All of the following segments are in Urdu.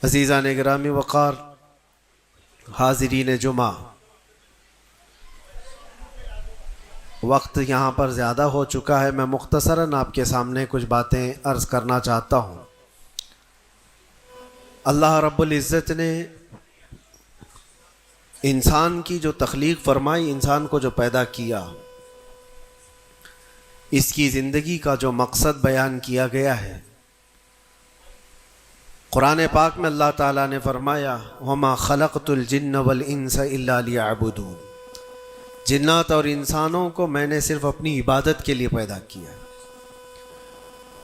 عزیزان گرامی وقار، حاضرین جمعہ، وقت یہاں پر زیادہ ہو چکا ہے۔ میں مختصراً آپ کے سامنے کچھ باتیں عرض کرنا چاہتا ہوں۔ اللہ رب العزت نے انسان کی جو تخلیق فرمائی، انسان کو جو پیدا کیا، اس کی زندگی کا جو مقصد بیان کیا گیا ہے، قرآن پاک میں اللہ تعالیٰ نے فرمایا وَمَا خَلَقْتُ الْجِنَّ وَالْإِنسَ إِلَّا لِيَعْبُدُونَ، جنات اور انسانوں کو میں نے صرف اپنی عبادت کے لیے پیدا کیا ہے۔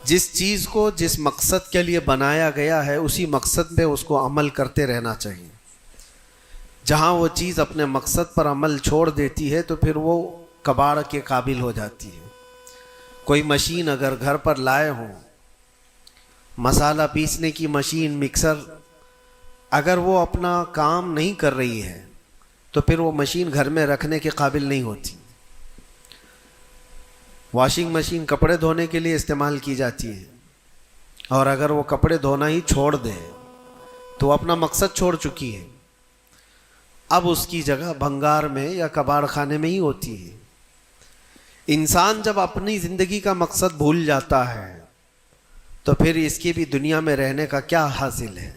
جس چیز کو جس مقصد کے لیے بنایا گیا ہے، اسی مقصد پہ اس کو عمل کرتے رہنا چاہیے۔ جہاں وہ چیز اپنے مقصد پر عمل چھوڑ دیتی ہے تو پھر وہ کباڑ کے قابل ہو جاتی ہے۔ کوئی مشین اگر گھر پر لائے ہوں، مسالہ پیسنے کی مشین، مکسر، اگر وہ اپنا کام نہیں کر رہی ہے تو پھر وہ مشین گھر میں رکھنے کے قابل نہیں ہوتی۔ واشنگ مشین کپڑے دھونے کے لیے استعمال کی جاتی ہے، اور اگر وہ کپڑے دھونا ہی چھوڑ دے تو وہ اپنا مقصد چھوڑ چکی ہے۔ اب اس کی جگہ بھنگار میں یا کباڑ خانے میں ہی ہوتی ہے۔ انسان جب اپنی زندگی کا مقصد بھول جاتا ہے تو پھر اس کی بھی دنیا میں رہنے کا کیا حاصل ہے؟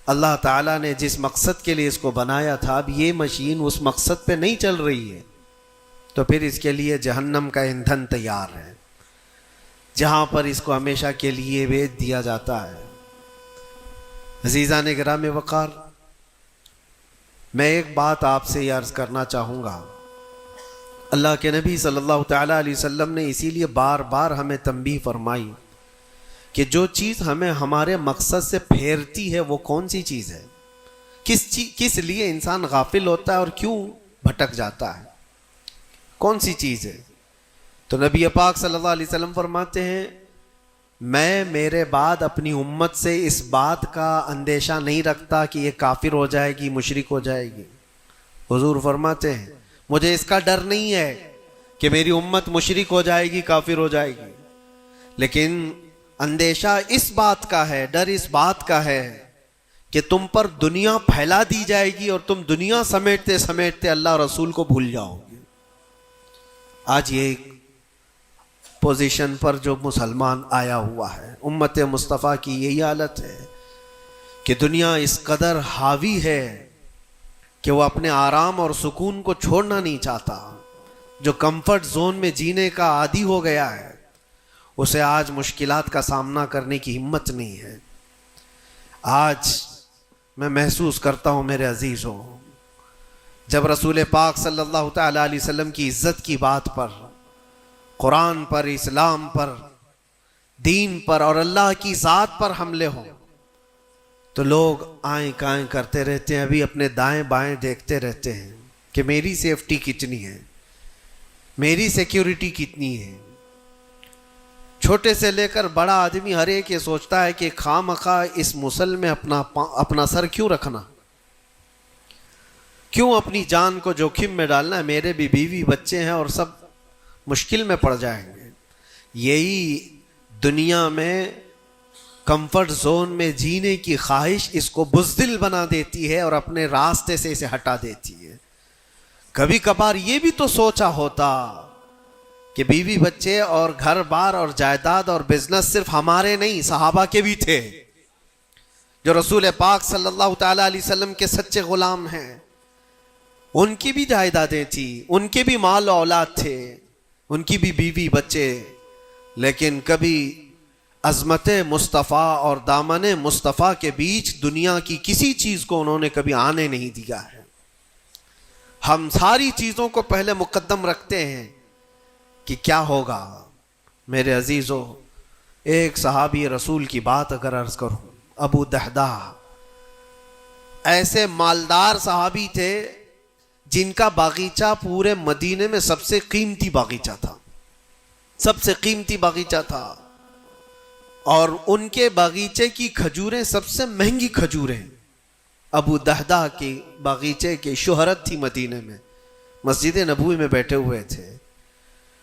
اللہ تعالیٰ نے جس مقصد کے لیے اس کو بنایا تھا، اب یہ مشین اس مقصد پہ نہیں چل رہی ہے تو پھر اس کے لیے جہنم کا ایندھن تیار ہے، جہاں پر اس کو ہمیشہ کے لیے بیچ دیا جاتا ہے۔ عزیزان گرامی وقار، میں ایک بات آپ سے یہ عرض کرنا چاہوں گا۔ اللہ کے نبی صلی اللہ تعالیٰ علیہ وسلم نے اسی لیے بار بار ہمیں تنبیہ فرمائی کہ جو چیز ہمیں ہمارے مقصد سے پھیرتی ہے وہ کون سی چیز ہے، کس لیے انسان غافل ہوتا ہے اور کیوں بھٹک جاتا ہے، کون سی چیز ہے؟ تو نبی پاک صلی اللہ علیہ وسلم فرماتے ہیں، میں میرے بعد اپنی امت سے اس بات کا اندیشہ نہیں رکھتا کہ یہ کافر ہو جائے گی، مشرک ہو جائے گی۔ حضور فرماتے ہیں مجھے اس کا ڈر نہیں ہے کہ میری امت مشرک ہو جائے گی، کافر ہو جائے گی، لیکن اندیشہ اس بات کا ہے، ڈر اس بات کا ہے کہ تم پر دنیا پھیلا دی جائے گی اور تم دنیا سمیٹتے سمیٹتے اللہ رسول کو بھول جاؤ گے۔ آج یہ پوزیشن پر جو مسلمان آیا ہوا ہے، امت مصطفیٰ کی یہی حالت ہے کہ دنیا اس قدر حاوی ہے کہ وہ اپنے آرام اور سکون کو چھوڑنا نہیں چاہتا۔ جو کمفرٹ زون میں جینے کا عادی ہو گیا ہے، اسے آج مشکلات کا سامنا کرنے کی ہمت نہیں ہے۔ آج میں محسوس کرتا ہوں میرے عزیزوں، جب رسول پاک صلی اللہ تعالیٰ علیہ وسلم کی عزت کی بات پر، قرآن پر، اسلام پر، دین پر اور اللہ کی ذات پر حملے ہوں تو لوگ آئیں کائیں کرتے رہتے ہیں، ابھی اپنے دائیں بائیں دیکھتے رہتے ہیں کہ میری سیفٹی کتنی ہے، میری سیکیورٹی کتنی ہے۔ چھوٹے سے لے کر بڑا آدمی ہر ایک یہ سوچتا ہے کہ خواہ مخواہ اس مسل میں اپنا سر کیوں رکھنا، کیوں اپنی جان کو جوخم میں ڈالنا ہے، میرے بھی بیوی بچے ہیں اور سب مشکل میں پڑ جائیں گے۔ یہی دنیا میں کمفرٹ زون میں جینے کی خواہش اس کو بزدل بنا دیتی ہے اور اپنے راستے سے اسے ہٹا دیتی ہے۔ کبھی کبھار یہ بھی تو سوچا ہوتا کہ بیوی بچے اور گھر بار اور جائیداد اور بزنس صرف ہمارے نہیں، صحابہ کے بھی تھے، جو رسول پاک صلی اللہ تعالیٰ علیہ وسلم کے سچے غلام ہیں۔ ان کی بھی جائیدادیں تھیں، ان کے بھی مال و اولاد تھے، ان کی بھی بیوی بچے، لیکن کبھی عظمت مصطفیٰ اور دامن مصطفیٰ کے بیچ دنیا کی کسی چیز کو انہوں نے کبھی آنے نہیں دیا ہے۔ ہم ساری چیزوں کو پہلے مقدم رکھتے ہیں کہ کیا ہوگا۔ میرے عزیزوں، ایک صحابی رسول کی بات اگر عرض کروں، ابو دحدہ، ایسے مالدار صحابی تھے جن کا باغیچہ پورے مدینے میں سب سے قیمتی باغیچہ تھا، سب سے قیمتی باغیچہ تھا، اور ان کے باغیچے کی کھجوریں سب سے مہنگی کھجوریں۔ ابو دحدہ کے باغیچے کی شہرت تھی مدینے میں، مسجد نبوی میں بیٹھے ہوئے تھے۔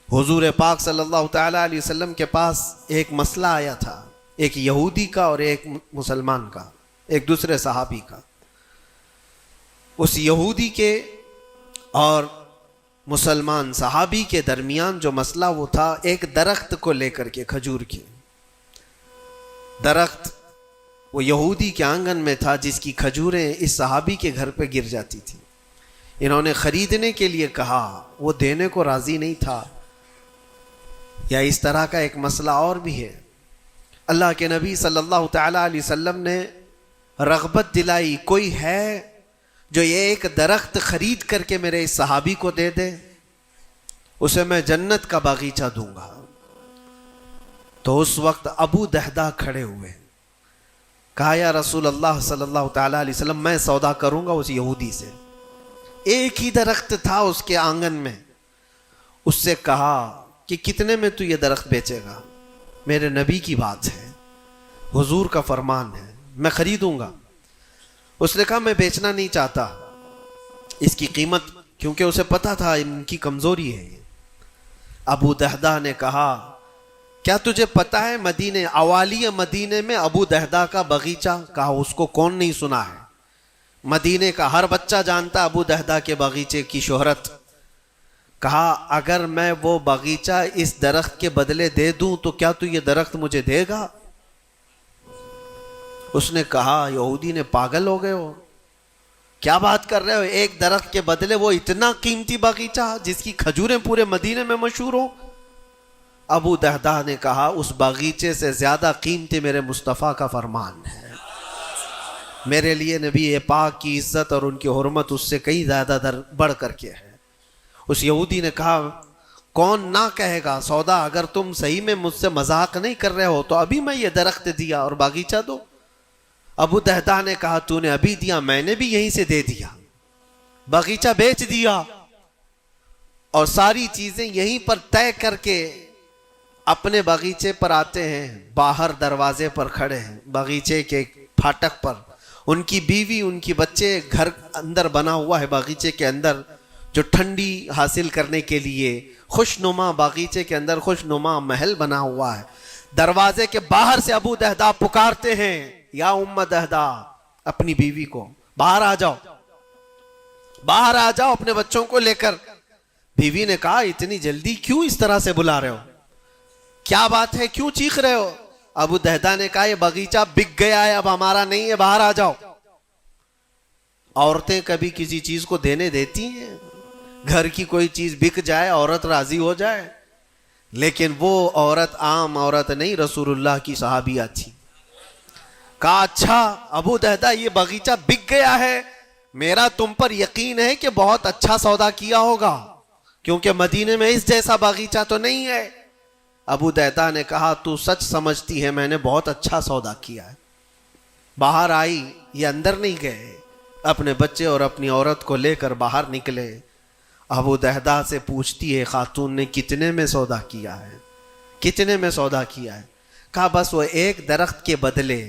حضور پاک صلی اللہ تعالیٰ علیہ وسلم کے پاس ایک مسئلہ آیا تھا، ایک یہودی کا اور ایک مسلمان کا، ایک دوسرے صحابی کا. اس یہودی کے اور مسلمان صحابی کے درمیان جو مسئلہ وہ تھا ایک درخت کو لے کر کے، کھجور کے درخت وہ یہودی کے آنگن میں تھا جس کی کھجوریں اس صحابی کے گھر پہ گر جاتی تھی. انہوں نے خریدنے کے لیے کہا، وہ دینے کو راضی نہیں تھا. یا اس طرح کا ایک مسئلہ اور بھی ہے. اللہ کے نبی صلی اللہ تعالی علیہ وسلم نے رغبت دلائی، کوئی ہے جو یہ ایک درخت خرید کر کے میرے اس صحابی کو دے دے، اسے میں جنت کا باغیچہ دوں گا. تو اس وقت ابو دہدہ کھڑے ہوئے، کہا یا رسول اللہ صلی اللہ تعالی علیہ وسلم، میں سودا کروں گا اس یہودی سے. ایک ہی درخت تھا اس کے آنگن میں. اس سے کہا کہ کتنے میں تو یہ درخت بیچے گا؟ میرے نبی کی بات ہے، حضور کا فرمان ہے، میں خریدوں گا. اس نے کہا میں بیچنا نہیں چاہتا اس کی قیمت، کیونکہ اسے پتا تھا ان کی کمزوری ہے. ابو دہدہ نے کہا کیا تجھے پتا ہے مدینے اوالی مدینے میں ابو دہدہ کا باغیچہ؟ کہا اس کو کون نہیں سنا ہے، مدینے کا ہر بچہ جانتا ابو دہدہ کے باغیچے کی شہرت. کہا اگر میں وہ باغیچہ اس درخت کے بدلے دے دوں تو کیا تو یہ درخت مجھے دے گا؟ اس نے کہا یہودی نے پاگل ہو گئے ہو، کیا بات کر رہے ہو؟ ایک درخت کے بدلے وہ اتنا قیمتی باغیچہ جس کی کھجوریں پورے مدینے میں مشہور ہوں. ابو دہدہ نے کہا اس باغیچے سے زیادہ قیمتی میرے مصطفیٰ کا فرمان ہے، میرے لیے نبی پاک کی عزت اور ان کی حرمت اس سے کئی زیادہ بڑھ کر کے ہے. اس یہودی نے کہا کون نہ کہے گا سودا، اگر تم صحیح میں مجھ سے مذاق نہیں کر رہے ہو تو ابھی میں یہ درخت دیا اور باغیچہ دو. ابو دہدہ نے کہا تو نے ابھی دیا، میں نے بھی یہیں سے دے دیا، باغیچہ بیچ دیا اور ساری چیزیں یہیں پر طے کر کے اپنے باغیچے پر آتے ہیں. باہر دروازے پر کھڑے ہیں باغیچے کے پھاٹک پر، ان کی بیوی ان کی بچے، گھر اندر بنا ہوا ہے باغیچے کے اندر جو ٹھنڈی حاصل کرنے کے لیے خوش نما باغیچے کے اندر خوش نما محل بنا ہوا ہے. دروازے کے باہر سے ابو دہدہ پکارتے ہیں یا ام دہدہ، اپنی بیوی کو باہر آ جاؤ، باہر آ جاؤ اپنے بچوں کو لے کر. بیوی نے کہا اتنی جلدی کیوں اس طرح سے بلا رہے ہو، کیا بات ہے، کیوں چیخ رہے ہو؟ ابو دہدہ نے کہا یہ باغیچہ بک گیا ہے، اب ہمارا نہیں ہے، باہر آ جاؤ. عورتیں کبھی کسی چیز کو دینے دیتی ہیں؟ گھر کی کوئی چیز بک جائے عورت راضی ہو جائے، لیکن وہ عورت عام عورت نہیں، رسول اللہ کی صحابیہ تھی. کہا اچھا ابو دہدہ یہ باغیچہ بک گیا ہے، میرا تم پر یقین ہے کہ بہت اچھا سودا کیا ہوگا، کیونکہ مدینے میں اس جیسا باغیچہ تو نہیں ہے. ابو دہدہ نے کہا تو سچ سمجھتی ہے میں نے بہت اچھا سودا کیا ہے. باہر آئی، یہ اندر نہیں گئے، اپنے بچے اور اپنی عورت کو لے کر باہر نکلے. ابو دہدہ سے پوچھتی ہے خاتون نے کتنے میں سودا کیا ہے، کتنے میں سودا کیا ہے؟ کہا بس وہ ایک درخت کے بدلے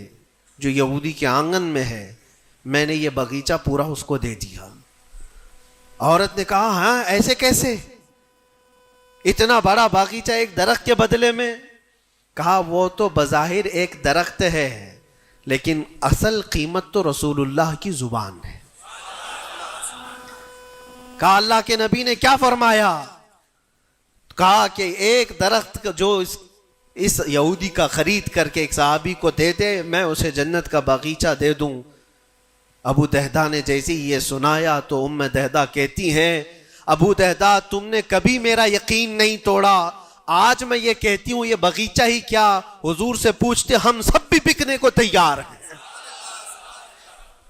جو یہودی کے آنگن میں ہے میں نے یہ باغیچہ پورا اس کو دے دیا. عورت نے کہا ہاں ایسے کیسے، اتنا بڑا باغیچہ ایک درخت کے بدلے میں؟ کہا وہ تو بظاہر ایک درخت ہے لیکن اصل قیمت تو رسول اللہ کی زبان ہے. کہا اللہ کے نبی نے کیا فرمایا؟ کہا کہ ایک درخت جو اس یہودی کا خرید کر کے ایک صحابی کو دے دے میں اسے جنت کا باغیچہ دے دوں. ابو دہدہ نے جیسے یہ سنایا تو ام دہدہ کہتی ہیں ابو دہدہ تم نے کبھی میرا یقین نہیں توڑا، آج میں یہ کہتی ہوں یہ باغیچہ ہی کیا حضور سے پوچھتے ہم سب بھی بکنے کو تیار ہیں.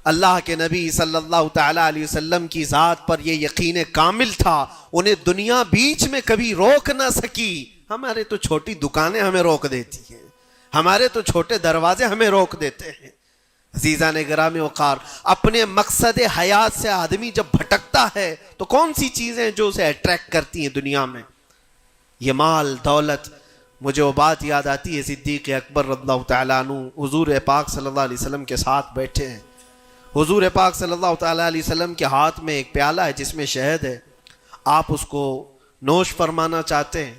اللہ کے نبی صلی اللہ تعالی علیہ وسلم کی ذات پر یہ یقین کامل تھا، انہیں دنیا بیچ میں کبھی روک نہ سکی. ہمارے تو چھوٹی دکانیں ہمیں روک دیتی ہیں، ہمارے تو چھوٹے دروازے ہمیں روک دیتے ہیں. عزیزان گرامی وقار، اپنے مقصد حیات سے آدمی جب بھٹکتا ہے تو کون سی چیزیں جو اسے اٹریکٹ کرتی ہیں دنیا میں؟ یہ مال دولت. مجھے وہ بات یاد آتی ہے صدیق اکبر رضی اللہ تعالیٰ عنہ حضور پاک صلی اللہ علیہ وسلم کے ساتھ بیٹھے ہیں. حضور پاک صلی اللہ تعالیٰ علیہ وسلم کے ہاتھ میں ایک پیالہ ہے جس میں شہد ہے، آپ اس کو نوش فرمانا چاہتے ہیں،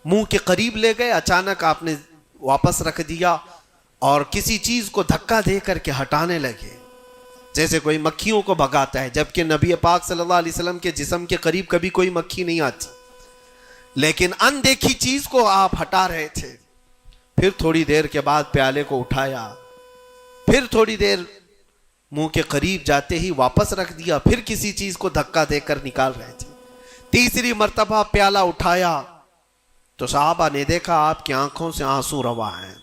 منہ کے قریب لے گئے، اچانک آپ نے واپس رکھ دیا اور کسی چیز کو دھکا دے کر کے ہٹانے لگے، جیسے کوئی مکھیوں کو بھگاتا ہے، جبکہ نبی پاک صلی اللہ علیہ وسلم کے جسم کے قریب کبھی کوئی مکھی نہیں آتی، لیکن اندیکھی چیز کو آپ ہٹا رہے تھے۔ پھر تھوڑی دیر کے بعد پیالے کو اٹھایا، پھر تھوڑی دیر منہ کے قریب جاتے ہی واپس رکھ دیا، پھر کسی چیز کو دھکا دے کر نکال رہے تھے۔ تیسری مرتبہ پیالہ اٹھایا تو صحابہ نے دیکھا آپ کی آنکھوں سے آنسو روا ہیں،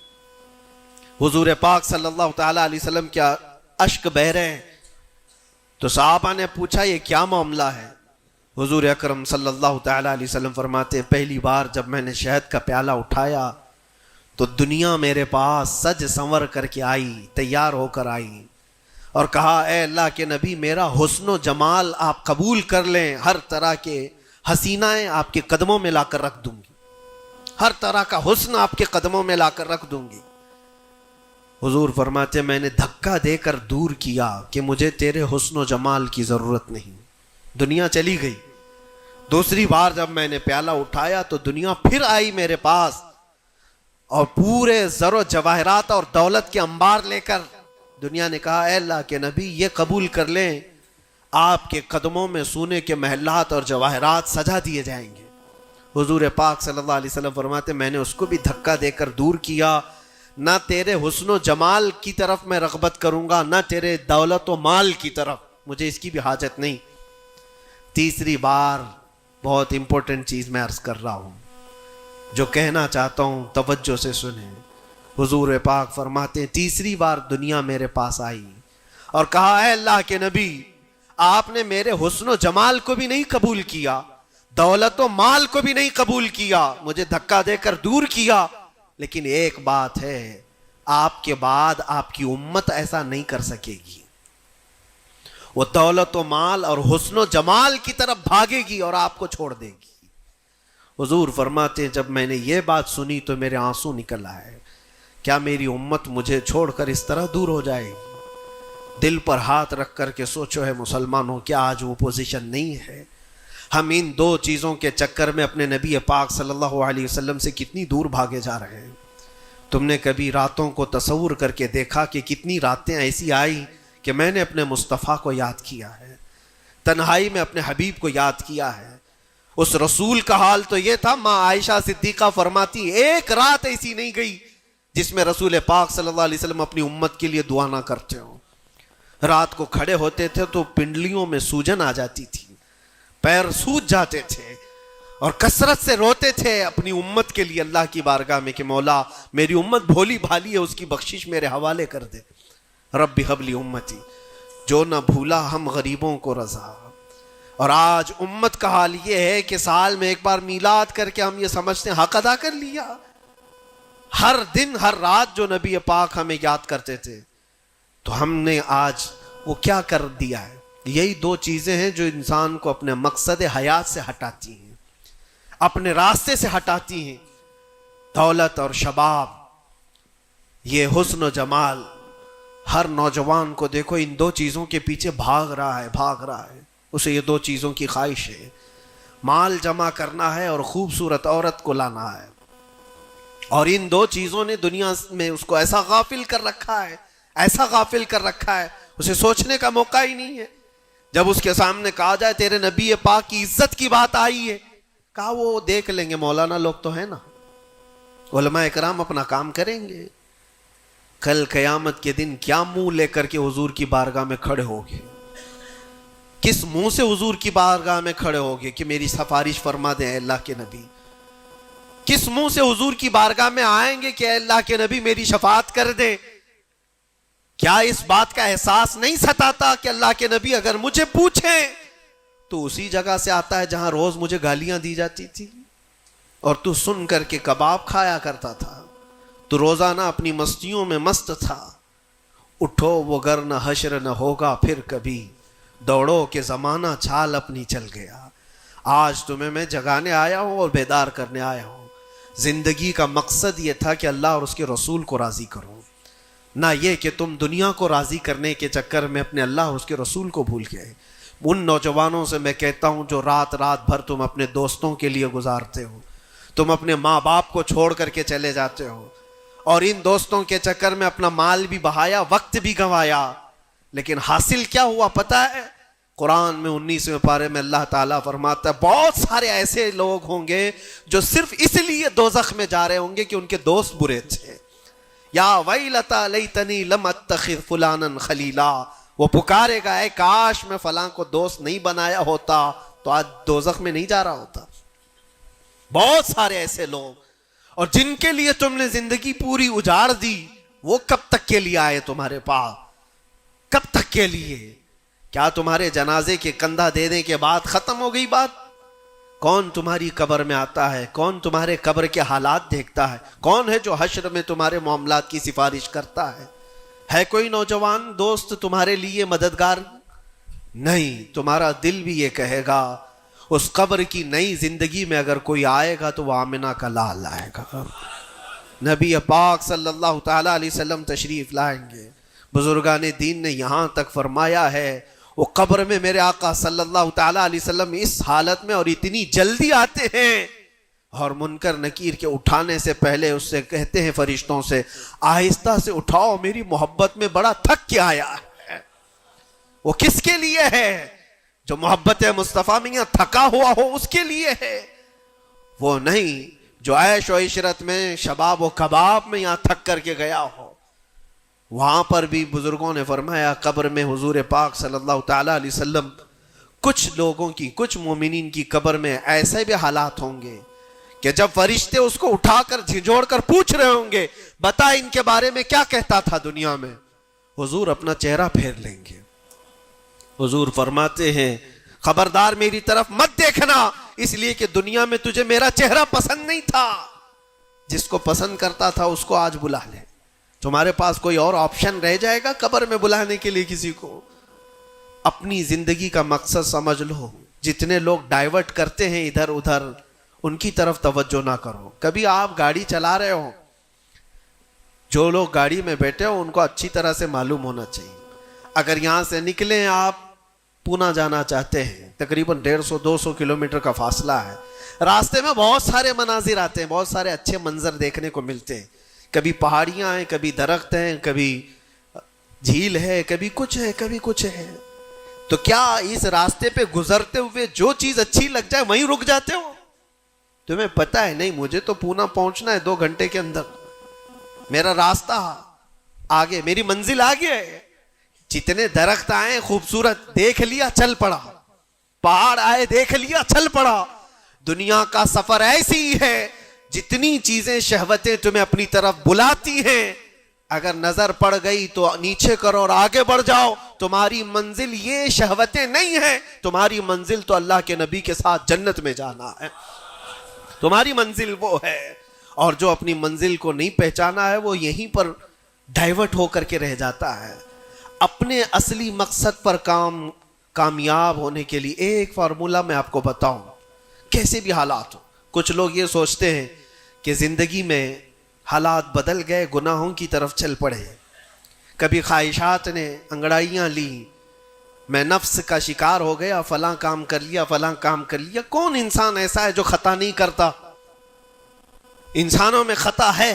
حضور پاک صلی اللہ تعالی علیہ وسلم کیا اشک بہ رہے ہیں۔ تو صحابہ نے پوچھا یہ کیا معاملہ ہے؟ حضور اکرم صلی اللہ تعالی علیہ وسلم فرماتے ہیں پہلی بار جب میں نے شہد کا پیالہ اٹھایا تو دنیا میرے پاس سج سنور کر کے آئی، تیار ہو کر آئی، اور کہا اے اللہ کے نبی میرا حسن و جمال آپ قبول کر لیں، ہر طرح کے حسینائیں آپ کے قدموں میں لا کر رکھ دوں گی، ہر طرح کا حسن آپ کے قدموں میں لا کر رکھ دوں گی۔ حضور فرماتے میں نے دھکا دے کر دور کیا کہ مجھے تیرے حسن و جمال کی ضرورت نہیں، دنیا چلی گئی۔ دوسری بار جب میں نے پیالہ اٹھایا تو دنیا پھر آئی میرے پاس، اور پورے زر و جواہرات اور دولت کے انبار لے کر دنیا نے کہا اے اللہ کے نبی یہ قبول کر لیں، آپ کے قدموں میں سونے کے محلات اور جواہرات سجا دیے جائیں گے۔ حضور پاک صلی اللہ علیہ وسلم فرماتے میں نے اس کو بھی دھکا دے کر دور کیا، نہ تیرے حسن و جمال کی طرف میں رغبت کروں گا، نہ تیرے دولت و مال کی طرف، مجھے اس کی بھی حاجت نہیں۔ تیسری بار بہت امپورٹنٹ چیز میں عرض کر رہا ہوں، جو کہنا چاہتا ہوں توجہ سے سنیں۔ حضور پاک فرماتے ہیں تیسری بار دنیا میرے پاس آئی اور کہا اے اللہ کے نبی آپ نے میرے حسن و جمال کو بھی نہیں قبول کیا، دولت و مال کو بھی نہیں قبول کیا، مجھے دھکا دے کر دور کیا، لیکن ایک بات ہے آپ کے بعد آپ کی امت ایسا نہیں کر سکے گی، وہ دولت و مال اور حسن و جمال کی طرف بھاگے گی اور آپ کو چھوڑ دے گی۔ حضور فرماتے ہیں جب میں نے یہ بات سنی تو میرے آنسو نکل آئے، کیا میری امت مجھے چھوڑ کر اس طرح دور ہو جائے گی؟ دل پر ہاتھ رکھ کر کے سوچو ہے مسلمانوں، کیا آج وہ پوزیشن نہیں ہے؟ ہم ان دو چیزوں کے چکر میں اپنے نبی پاک صلی اللہ علیہ وسلم سے کتنی دور بھاگے جا رہے ہیں۔ تم نے کبھی راتوں کو تصور کر کے دیکھا کہ کتنی راتیں ایسی آئی کہ میں نے اپنے مصطفیٰ کو یاد کیا ہے، تنہائی میں اپنے حبیب کو یاد کیا ہے؟ اس رسول کا حال تو یہ تھا، ماں عائشہ صدیقہ فرماتی ایک رات ایسی نہیں گئی جس میں رسول پاک صلی اللہ علیہ وسلم اپنی امت کے لیے دعا نہ کرتے ہوں۔ رات کو کھڑے ہوتے تھے تو پنڈلیوں میں سوجن آ جاتی تھی، پیر سوج جاتے تھے، اور کثرت سے روتے تھے اپنی امت کے لیے اللہ کی بارگاہ میں کہ مولا میری امت بھولی بھالی ہے، اس کی بخشش میرے حوالے کر دے، رب ہب لی امتی، جو نہ بھولا ہم غریبوں کو رضا۔ اور آج امت کا حال یہ ہے کہ سال میں ایک بار میلاد کر کے ہم یہ سمجھتے ہیں حق ادا کر لیا۔ ہر دن ہر رات جو نبی پاک ہمیں یاد کرتے تھے تو ہم نے آج وہ کیا کر دیا ہے؟ یہی دو چیزیں ہیں جو انسان کو اپنے مقصد حیات سے ہٹاتی ہیں، اپنے راستے سے ہٹاتی ہیں، دولت اور شباب، یہ حسن و جمال۔ ہر نوجوان کو دیکھو ان دو چیزوں کے پیچھے بھاگ رہا ہے، اسے یہ دو چیزوں کی خواہش ہے، مال جمع کرنا ہے اور خوبصورت عورت کو لانا ہے، اور ان دو چیزوں نے دنیا میں اس کو ایسا غافل کر رکھا ہے، اسے سوچنے کا موقع ہی نہیں ہے۔ جب اس کے سامنے کہا جائے تیرے نبی پاک کی عزت کی بات آئی ہے، کہا وہ دیکھ لیں گے، مولانا لوگ تو ہیں نا، علماء اکرام اپنا کام کریں گے، کل قیامت کے دن کیا منہ لے کر کے حضور کی بارگاہ میں کھڑے ہوگے؟ کس منہ سے حضور کی بارگاہ میں کھڑے ہوگے کہ میری سفارش فرما دیں اے اللہ کے نبی؟ کس منہ سے حضور کی بارگاہ میں آئیں گے کہ اے اللہ کے نبی میری شفاعت کر دیں؟ کیا اس بات کا احساس نہیں ستاتا کہ اللہ کے نبی اگر مجھے پوچھیں تو اسی جگہ سے آتا ہے جہاں روز مجھے گالیاں دی جاتی تھی اور تو سن کر کے کباب کھایا کرتا تھا، تو روزانہ اپنی مستیوں میں مست تھا، اٹھو وہ گر نہ حشر نہ ہوگا پھر کبھی، دوڑو کہ زمانہ چھال اپنی چل گیا۔ آج تمہیں میں جگانے آیا ہوں اور بیدار کرنے آیا ہوں۔ زندگی کا مقصد یہ تھا کہ اللہ اور اس کے رسول کو راضی کرو، نہ یہ کہ تم دنیا کو راضی کرنے کے چکر میں اپنے اللہ اور اس کے رسول کو بھول گئے۔ ان نوجوانوں سے میں کہتا ہوں جو رات بھر تم اپنے دوستوں کے لیے گزارتے ہو، تم اپنے ماں باپ کو چھوڑ کر کے چلے جاتے ہو، اور ان دوستوں کے چکر میں اپنا مال بھی بہایا, وقت بھی گنوایا, لیکن حاصل کیا ہوا پتہ ہے؟ قرآن میں 19ویں پارے میں اللہ تعالیٰ فرماتا ہے بہت سارے ایسے لوگ ہوں گے جو صرف اس لیے دوزخ میں جا رہے ہوں گے کہ ان کے دوست برے تھے. یا ویلتا لیتنی لم اتخذ فلانا خلیلا, وہ پکارے گا اے کاش میں فلاں کو دوست نہیں بنایا ہوتا تو آج دوزخ میں نہیں جا رہا ہوتا. بہت سارے ایسے لوگ, اور جن کے لیے تم نے زندگی پوری اجاڑ دی, وہ کب تک کے لیے آئے تمہارے پاس؟ کب تک کے لیے؟ کیا تمہارے جنازے کے کندھا دینے کے بعد ختم ہو گئی بات؟ کون تمہاری قبر میں آتا ہے؟ کون تمہارے قبر کے حالات دیکھتا ہے؟ کون ہے جو حشر میں تمہارے معاملات کی سفارش کرتا ہے؟ ہے کوئی نوجوان دوست تمہارے لیے مددگار؟ نہیں. تمہارا دل بھی یہ کہے گا اس قبر کی نئی زندگی میں اگر کوئی آئے گا تو وہ آمنہ کا لال آئے گا. نبی پاک صلی اللہ تعالیٰ علیہ وسلم تشریف لائیں گے. بزرگان دین نے یہاں تک فرمایا ہے وہ قبر میں میرے آقا صلی اللہ تعالیٰ علیہ وسلم اس حالت میں اور اتنی جلدی آتے ہیں, اور منکر نکیر کے اٹھانے سے پہلے اس سے کہتے ہیں فرشتوں سے آہستہ سے اٹھاؤ, میری محبت میں بڑا تھک کے آیا ہے. وہ کس کے لیے ہے؟ جو محبت مصطفیٰ میں تھکا ہوا ہو اس کے لیے ہے. وہ نہیں جو عیش و عشرت میں شباب و کباب میں یہاں تھک کر کے گیا ہو. وہاں پر بھی بزرگوں نے فرمایا قبر میں حضور پاک صلی اللہ تعالیٰ علیہ وسلم کچھ لوگوں کی, کچھ مومنین کی قبر میں ایسے بھی حالات ہوں گے کہ جب فرشتے اس کو اٹھا کر جھنجھوڑ کر پوچھ رہے ہوں گے بتا ان کے بارے میں کیا کہتا تھا دنیا میں, حضور اپنا چہرہ پھیر لیں گے. حضور فرماتے ہیں خبردار میری طرف مت دیکھنا, اس لیے کہ دنیا میں تجھے میرا چہرہ پسند نہیں تھا. جس کو پسند کرتا تھا اس کو آج بلا لے. تمہارے پاس کوئی اور آپشن رہ جائے گا قبر میں بلانے کے لیے کسی کو؟ اپنی زندگی کا مقصد سمجھ لو. جتنے لوگ ڈائیورٹ کرتے ہیں ادھر ادھر, ان کی طرف توجہ نہ کرو. کبھی آپ گاڑی چلا رہے ہو, جو لوگ گاڑی میں بیٹھے ہو ان کو اچھی طرح سے معلوم ہونا چاہیے. اگر یہاں سے نکلیں آپ پونا جانا چاہتے ہیں, تقریباً 150-200 کلومیٹر کا فاصلہ ہے. راستے میں بہت سارے مناظر آتے ہیں, بہت سارے اچھے منظر دیکھنے کو ملتے ہیں. کبھی پہاڑیاں ہیں, کبھی درخت ہیں, کبھی جھیل ہے, کبھی کچھ ہے, کبھی کچھ ہے. تو کیا اس راستے پہ گزرتے ہوئے جو چیز اچھی لگ جائے وہیں رک جاتے ہو؟ تمہیں پتا ہے نہیں مجھے تو پونا پہنچنا ہے 2 گھنٹے کے اندر, میرا راستہ آگے, میری منزل آگے ہے. جتنے درخت آئے خوبصورت دیکھ لیا چل پڑا, پہاڑ آئے دیکھ لیا چل پڑا. دنیا کا سفر ایسی ہے جتنی چیزیں شہوتیں تمہیں اپنی طرف بلاتی ہیں, اگر نظر پڑ گئی تو نیچے کرو اور آگے بڑھ جاؤ. تمہاری منزل یہ شہوتیں نہیں ہے, تمہاری منزل تو اللہ کے نبی کے ساتھ جنت میں جانا ہے. تمہاری منزل وہ ہے. اور جو اپنی منزل کو نہیں پہچانا ہے وہ یہیں پر ڈائیورٹ ہو کر کے رہ جاتا ہے. اپنے اصلی مقصد پر کامیاب ہونے کے لیے ایک فارمولہ میں آپ کو بتاؤں, کیسے بھی حالات ہو. کچھ لوگ یہ سوچتے ہیں کہ زندگی میں حالات بدل گئے, گناہوں کی طرف چل پڑے, کبھی خواہشات نے انگڑائیاں لی, میں نفس کا شکار ہو گیا, فلاں کام کر لیا, فلاں کام کر لیا. کون انسان ایسا ہے جو خطا نہیں کرتا؟ انسانوں میں خطا ہے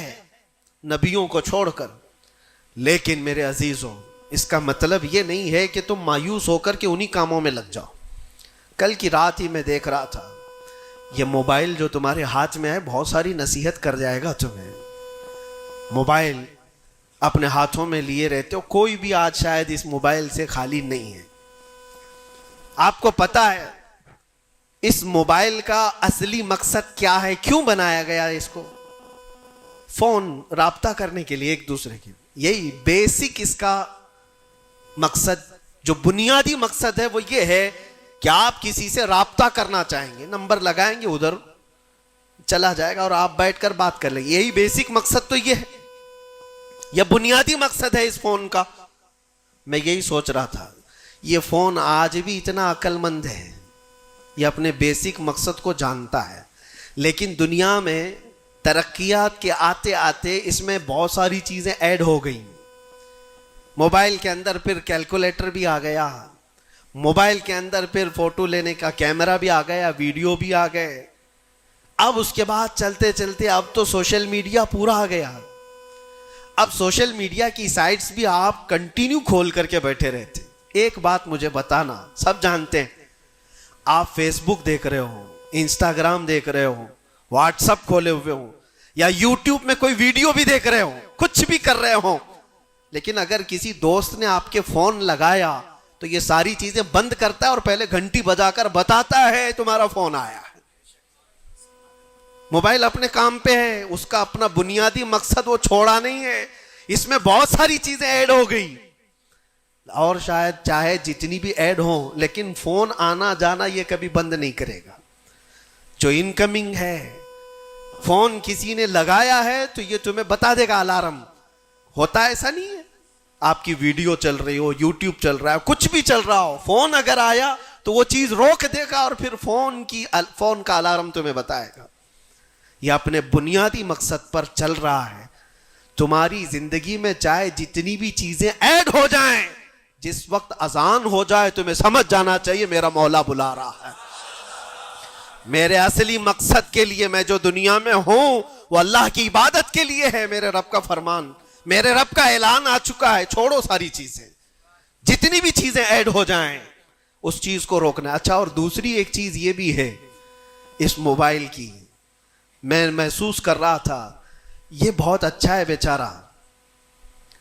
نبیوں کو چھوڑ کر. لیکن میرے عزیزوں اس کا مطلب یہ نہیں ہے کہ تم مایوس ہو کر کے انہی کاموں میں لگ جاؤ. کل کی رات ہی میں دیکھ رہا تھا, یہ موبائل جو تمہارے ہاتھ میں ہے بہت ساری نصیحت کر جائے گا تمہیں. موبائل اپنے ہاتھوں میں لیے رہتے ہو, کوئی بھی آج شاید اس موبائل سے خالی نہیں ہے. آپ کو پتا ہے اس موبائل کا اصلی مقصد کیا ہے, کیوں بنایا گیا اس کو؟ فون, رابطہ کرنے کے لیے ایک دوسرے کے. یہی بیسک اس کا مقصد, جو بنیادی مقصد ہے وہ یہ ہے کہ آپ کسی سے رابطہ کرنا چاہیں گے, نمبر لگائیں گے, ادھر چلا جائے گا اور آپ بیٹھ کر بات کر لیں گے. یہی بیسک مقصد تو یہ ہے, یہ بنیادی مقصد ہے اس فون کا. میں یہی سوچ رہا تھا یہ فون آج بھی اتنا عقل مند ہے, یہ اپنے بیسک مقصد کو جانتا ہے. لیکن دنیا میں ترقیات کے آتے آتے اس میں بہت ساری چیزیں ایڈ ہو گئیں. موبائل کے اندر پھر کیلکولیٹر بھی آ گیا, موبائل کے اندر پھر فوٹو لینے کا کیمرہ بھی آ گیا, ویڈیو بھی آ گئے. اب اس کے بعد چلتے چلتے اب تو سوشل میڈیا پورا آ گیا. اب سوشل میڈیا کی سائٹس بھی آپ کنٹینیو کھول کر کے بیٹھے رہتے. ایک بات مجھے بتانا, سب جانتے ہیں آپ فیس بک دیکھ رہے ہو, انسٹاگرام دیکھ رہے ہو, واٹس ایپ کھولے ہوئے ہو, یا یوٹیوب میں کوئی ویڈیو بھی دیکھ رہے ہو, کچھ بھی کر رہے ہو, لیکن اگر کسی دوست نے آپ کے فون لگایا تو یہ ساری چیزیں بند کرتا ہے اور پہلے گھنٹی بجا کر بتاتا ہے تمہارا فون آیا ہے. موبائل اپنے کام پہ ہے, اس کا اپنا بنیادی مقصد وہ چھوڑا نہیں ہے. اس میں بہت ساری چیزیں ایڈ ہو گئی, اور شاید چاہے جتنی بھی ایڈ ہوں, لیکن فون آنا جانا یہ کبھی بند نہیں کرے گا. جو انکمنگ ہے, فون کسی نے لگایا ہے تو یہ تمہیں بتا دے گا الارم. ہوتا ایسا نہیں ہے, آپ کی ویڈیو چل رہی ہو, یوٹیوب چل رہا ہے, کچھ بھی چل رہا ہو, فون اگر آیا تو وہ چیز روک دے گا اور پھر فون کا الارم تمہیں بتائے گا. یہ اپنے بنیادی مقصد پر چل رہا ہے. تمہاری زندگی میں چاہے جتنی بھی چیزیں ایڈ ہو جائیں, جس وقت اذان ہو جائے تمہیں سمجھ جانا چاہیے میرا مولا بلا رہا ہے. میرے اصلی مقصد کے لیے میں جو دنیا میں ہوں وہ اللہ کی عبادت کے لیے ہے. میرے رب کا فرمان, میرے رب کا اعلان آ چکا ہے, چھوڑو ساری چیزیں. جتنی بھی چیزیں ایڈ ہو جائیں اس چیز کو روکنا. اچھا, اور دوسری ایک چیز یہ بھی ہے اس موبائل کی, میں محسوس کر رہا تھا یہ بہت اچھا ہے بیچارہ,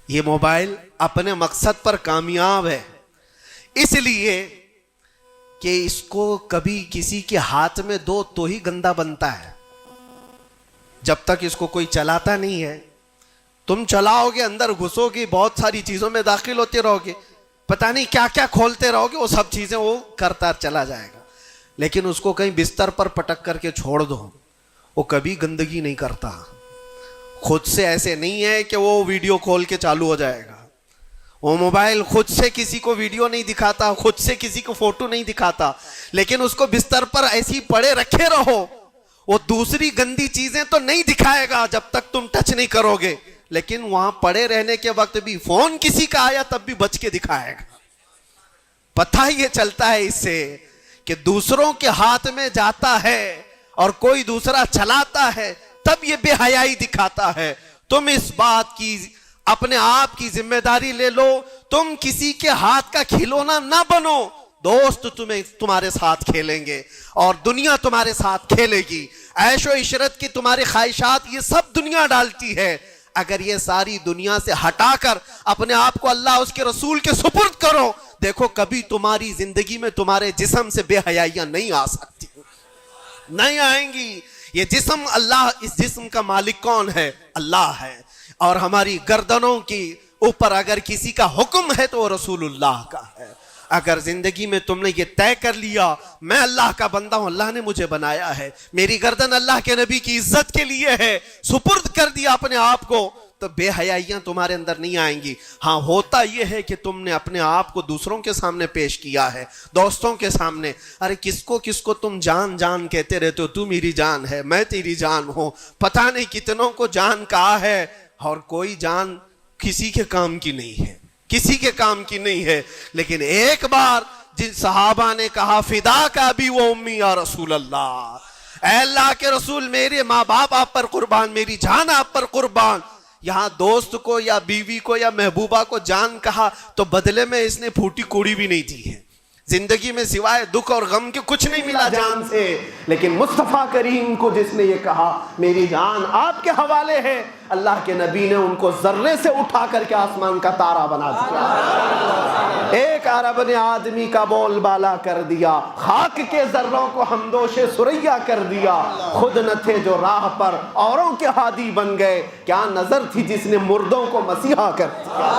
یہ موبائل اپنے مقصد پر کامیاب ہے, اس لیے کہ اس کو کبھی کسی کے ہاتھ میں دو تو ہی گندا بنتا ہے. جب تک اس کو کوئی چلاتا نہیں ہے, تم چلاؤ گے, اندر گھسو گے, بہت ساری چیزوں میں داخل ہوتے رہو گے, پتہ نہیں کیا کیا کھولتے رہو گے, وہ سب چیزیں وہ کرتا چلا جائے گا. لیکن اس کو کہیں بستر پر پٹک کر کے چھوڑ دو, وہ کبھی گندگی نہیں کرتا. خود سے ایسے نہیں ہے کہ وہ ویڈیو کھول کے چالو ہو جائے گا. وہ موبائل خود سے کسی کو ویڈیو نہیں دکھاتا, خود سے کسی کو فوٹو نہیں دکھاتا, لیکن اس کو بستر پر ایسی پڑے رکھے رہو, وہ دوسری گندی چیزیں تو نہیں دکھائے گا جب تک تم ٹچ نہیں کرو گے, لیکن وہاں پڑے رہنے کے وقت بھی فون کسی کا آیا تب بھی بچ کے دکھائے گا. پتہ یہ چلتا ہے اس سے کہ دوسروں کے ہاتھ میں جاتا ہے اور کوئی دوسرا چلاتا ہے تب یہ بے حیائی دکھاتا ہے. تم اس بات کی اپنے آپ کی ذمہ داری لے لو, تم کسی کے ہاتھ کا کھلونا نہ بنو. دوست تمہارے ساتھ کھیلیں گے اور دنیا تمہارے ساتھ کھیلے گی. عیش و عشرت کی تمہاری خواہشات یہ سب دنیا ڈالتی ہے. اگر یہ ساری دنیا سے ہٹا کر اپنے آپ کو اللہ اس کے رسول کے سپرد کرو, دیکھو کبھی تمہاری زندگی میں تمہارے جسم سے بے حیائیاں نہیں آ سکتی, نہیں آئیں گی. یہ جسم اللہ, اس جسم کا مالک کون ہے؟ اللہ ہے. اور ہماری گردنوں کی اوپر اگر کسی کا حکم ہے تو وہ رسول اللہ کا ہے. اگر زندگی میں تم نے یہ طے کر لیا میں اللہ کا بندہ ہوں, اللہ نے مجھے بنایا ہے, میری گردن اللہ کے نبی کی عزت کے لیے ہے, سپرد کر دیا اپنے آپ کو, تو بے حیائیاں تمہارے اندر نہیں آئیں گی. ہاں ہوتا یہ ہے کہ تم نے اپنے آپ کو دوسروں کے سامنے پیش کیا ہے, دوستوں کے سامنے. ارے کس کو تم جان جان کہتے رہتے ہو, تو میری جان ہے, میں تیری جان ہوں. پتہ نہیں کتنوں کو جان کہا ہے اور کوئی جان کسی کے کام کی نہیں ہے, کسی کے کام کی نہیں ہے. لیکن ایک بار جن صحابہ نے کہا فدا کا ابی و امی یا رسول اللہ, اے اللہ کے رسول میرے ماں باپ آپ پر قربان, میری جان آپ پر قربان. یہاں دوست کو یا بیوی کو یا محبوبہ کو جان کہا تو بدلے میں اس نے پھوٹی کوڑی بھی نہیں دی ہے. زندگی میں سوائے دکھ اور غم کے کچھ نہیں ملا جان سے, لیکن مصطفیٰ کریم کو جس نے یہ کہا میری جان آپ کے حوالے ہے, اللہ کے نبی نے ان کو ذرے سے اٹھا کر کے آسمان کا تارا بنا دیا. ایک عرب نے آدمی کا بول بالا کر دیا, خاک کے ذروں کو ہمدوش سریا کر دیا. خود نہ تھے جو راہ پر اوروں کے ہادی بن گئے, کیا نظر تھی جس نے مردوں کو مسیحا کر دیا.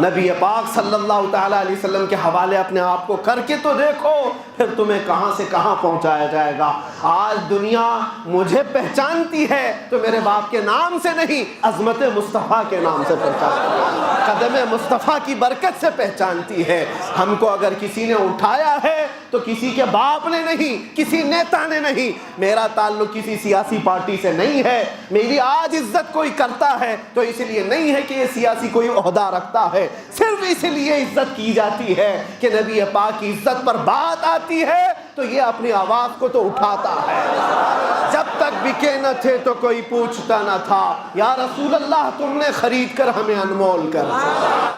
نبی پاک صلی اللہ تعالیٰ علیہ وسلم کے حوالے اپنے آپ کو کر کے تو دیکھو, پھر تمہیں کہاں سے کہاں پہنچایا جائے گا. آج دنیا مجھے پہچانتی ہے تو میرے باپ کے نام سے نہیں, عظمت مصطفیٰ کے نام سے پہچانتی ہے, قدم مصطفیٰ کی برکت سے پہچانتی ہے. ہم کو اگر کسی نے اٹھایا ہے تو کسی کے باپ نے نہیں, کسی نیتا نے نہیں. میرا تعلق کسی سیاسی پارٹی سے نہیں ہے. میری آج عزت کوئی کرتا ہے تو اس لیے نہیں ہے کہ یہ سیاسی کوئی عہدہ رکھتا ہے, صرف اس لیے عزت کی جاتی ہے کہ نبی پاک کی عزت پر بات آتی ہے تو یہ اپنی آواز کو تو اٹھاتا ہے. جب تک بکے نہ تھے تو کوئی پوچھتا نہ تھا، یا رسول اللہ تم نے خرید کر ہمیں انمول کر دیا۔